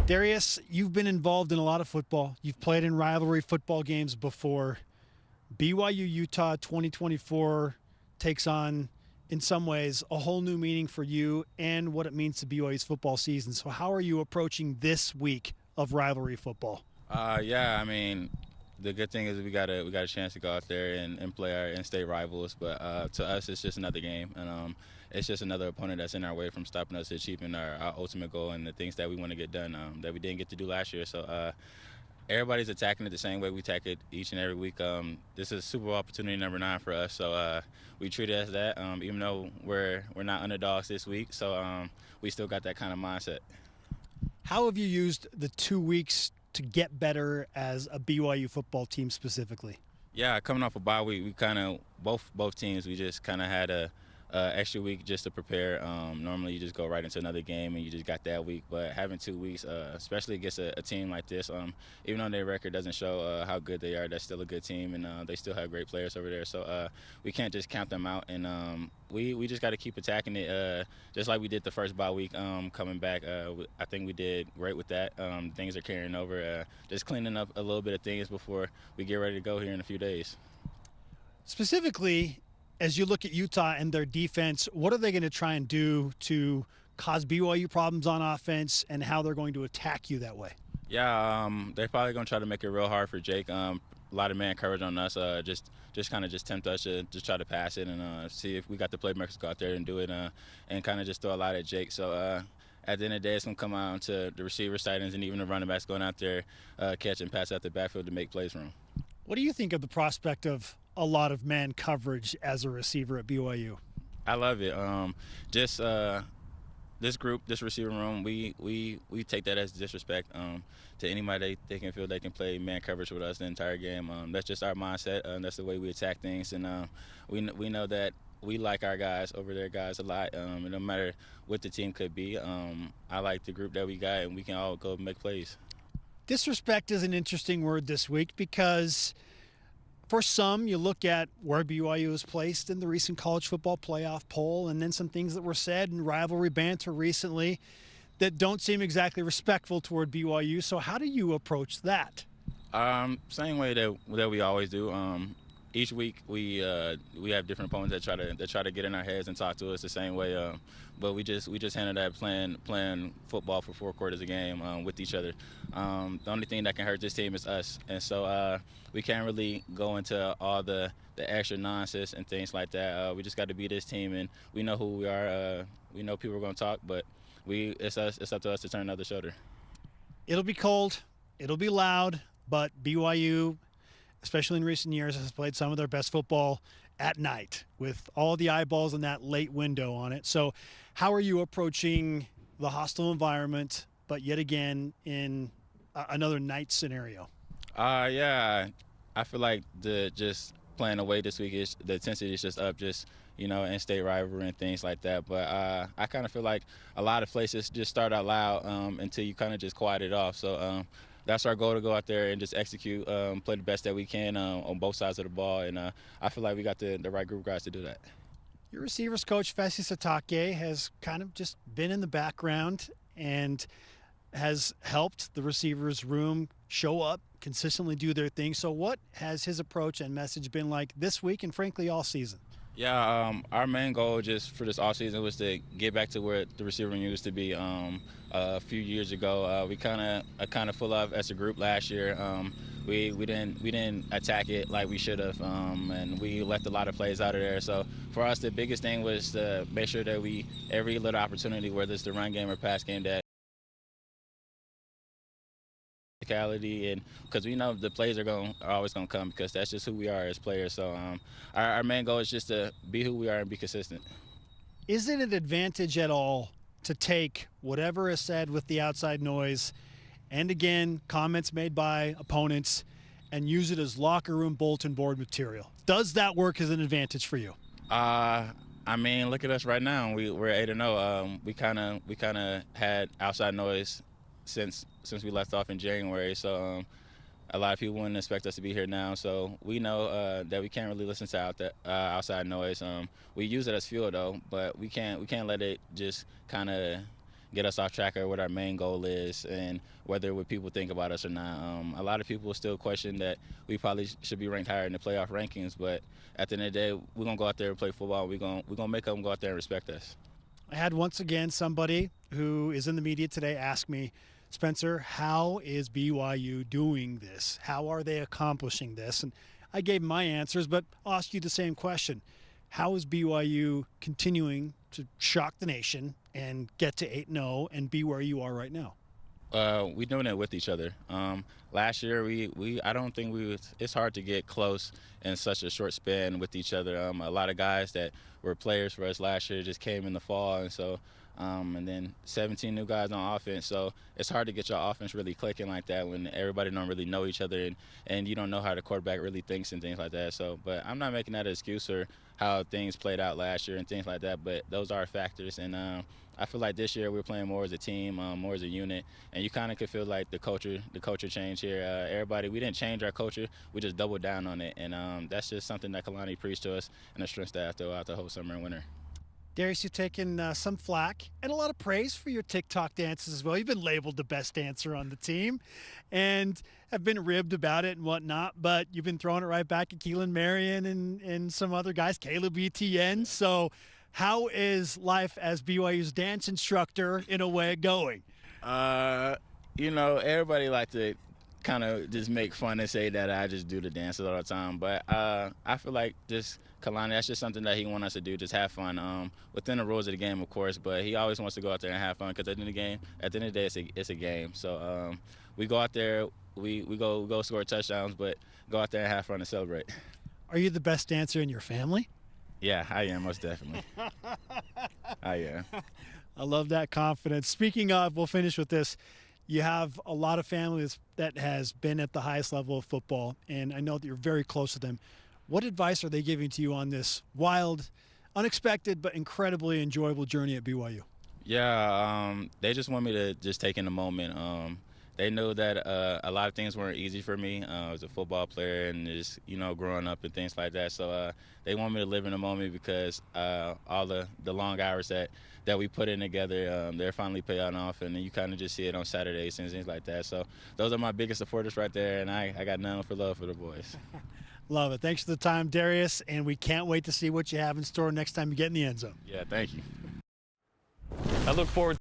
Darius, you've been involved in a lot of football. You've played in rivalry football games before. BYU Utah 2024 takes on, in some ways, a whole new meaning for you and what it means to BYU's football season. So how are you approaching this week of rivalry football? Yeah, I mean, the good thing is we got a chance to go out there and play our in-state rivals. But to us, it's just another game, and it's just another opponent that's in our way from stopping us achieving our ultimate goal and the things that we want to get done that we didn't get to do last year. So everybody's attacking it the same way we attack it each and every week. This is Super Bowl opportunity number 9 for us, so we treat it as that. Even though we're not underdogs this week, so we still got that kind of mindset. How have you used the 2 weeks to get better as a BYU football team specifically? Yeah, coming off a bye week, we kind of both teams. We just kind of had a extra week just to prepare. Normally, you just go right into another game and you just got that week. But having 2 weeks, especially against a team like this, even though their record doesn't show how good they are, that's still a good team, and they still have great players over there. So we can't just count them out, and we just got to keep attacking it, just like we did the first bye week. Coming back, I think we did great with that. Things are carrying over. Just cleaning up a little bit of things before we get ready to go here in a few days. Specifically, as you look at Utah and their defense, what are they going to try and do to cause BYU problems on offense, and how they're going to attack you that way? Yeah, they're probably going to try to make it real hard for Jake. A lot of man coverage on us, just kind of just tempt us to just try to pass it and see if we got the playmakers go out there and do it, and kind of just throw a lot at Jake. So at the end of the day, it's going to come out to the receiver sightings and even the running backs going out there, catch and pass out the backfield to make plays for them. What do you think of the prospect of a lot of man coverage as a receiver at BYU? I love it. Just this group, this receiver room, we take that as disrespect to anybody they can feel they can play man coverage with us the entire game. That's just our mindset. That's the way we attack things, and we know that we like our guys over their guys a lot. And no matter what the team could be, I like the group that we got, and we can all go make plays. Disrespect is an interesting word this week because for some, you look at where BYU is placed in the recent college football playoff poll, and then some things that were said in rivalry banter recently that don't seem exactly respectful toward BYU. So how do you approach that? Same way that we always do. Each week we have different opponents that try to get in our heads and talk to us the same way. But we just handle that playing football for 4 quarters a game with each other. The only thing that can hurt this team is us, and so we can't really go into all the extra nonsense and things like that. We just got to be this team, and we know who we are. We know people are going to talk, but it's up to us to turn the other shoulder. It'll be cold, it'll be loud, but BYU, especially in recent years, has played some of their best football at night with all the eyeballs in that late window on it. So how are you approaching the hostile environment, but yet again in another night scenario? Yeah, I feel like just playing away this week, the intensity is just up, just, in-state rivalry and things like that. But I kind of feel like a lot of places just start out loud until you kind of just quiet it off. So that's our goal, to go out there and just execute, play the best that we can on both sides of the ball. And I feel like we got the right group of guys to do that. Your receivers coach, Fesi Satake, has kind of just been in the background and has helped the receivers room show up, consistently do their thing. So what has his approach and message been like this week and frankly all season? Yeah, our main goal just for this offseason was to get back to where the receiver room used to be a few years ago. We kind of full of as a group last year. We didn't attack it like we should have, and we left a lot of plays out of there. So for us, the biggest thing was to make sure that every little opportunity, whether it's the run game or pass game, that and because we know the plays are always going to come, because that's just who we are as players. So our main goal is just to be who we are and be consistent. Is it an advantage at all to take whatever is said with the outside noise and, again, comments made by opponents and use it as locker room bulletin board material? Does that work as an advantage for you? I mean, look at us right now. We're 8-0. We kind of had outside noise since we left off in January. So a lot of people wouldn't expect us to be here now. So we know that we can't really listen to outside noise. We use it as fuel though, but we can't let it just kind of get us off track of what our main goal is and whether what people think about us or not. A lot of people still question that we probably should be ranked higher in the playoff rankings, but at the end of the day, we're going to go out there and play football. We're going to make them go out there and respect us. I had once again somebody who is in the media today ask me, Spencer, how is BYU doing this? How are they accomplishing this? And I gave my answers, but I'll ask you the same question. How is BYU continuing to shock the nation and get to 8-0 and be where you are right now? We're doing it with each other. Last year, I don't think it's hard to get close in such a short span with each other. A lot of guys that were players for us last year just came in the fall, and so and then 17 new guys on offense. So it's hard to get your offense really clicking like that when everybody don't really know each other and you don't know how the quarterback really thinks and things like that. So, but I'm not making that an excuse or how things played out last year and things like that, but those are factors. And I feel like this year we're playing more as a team, more as a unit, and you kind of could feel like the culture change here. Everybody, we didn't change our culture, we just doubled down on it, and that's just something that Kalani preached to us and the strength staff throughout the whole summer and winter. Darius, you've taken some flack and a lot of praise for your TikTok dances as well. You've been labeled the best dancer on the team and have been ribbed about it and whatnot, but you've been throwing it right back at Keelan Marion and some other guys, Caleb Etienne. So how is life as BYU's dance instructor in a way going? Everybody like to kind of just make fun and say that I just do the dances all the time, but I feel like just Kalani, that's just something that he wants us to do, just have fun within the rules of the game, of course, but he always wants to go out there and have fun because at the end of the day, it's a game. So we go out there, we go score touchdowns, but go out there and have fun and celebrate. Are you the best dancer in your family? Yeah, I am, most definitely. I am. I love that confidence. Speaking of, we'll finish with this. You have a lot of families that has been at the highest level of football, and I know that you're very close to them. What advice are they giving to you on this wild, unexpected, but incredibly enjoyable journey at BYU? Yeah, they just want me to just take in the moment. They know that a lot of things weren't easy for me as a football player and just, growing up and things like that. So they want me to live in the moment because all the long hours that we put in together, they're finally paying off, and you kind of just see it on Saturdays and things like that. So those are my biggest supporters right there, and I got none for love for the boys. Love it. Thanks for the time, Darius, and we can't wait to see what you have in store next time you get in the end zone. Yeah, thank you. I look forward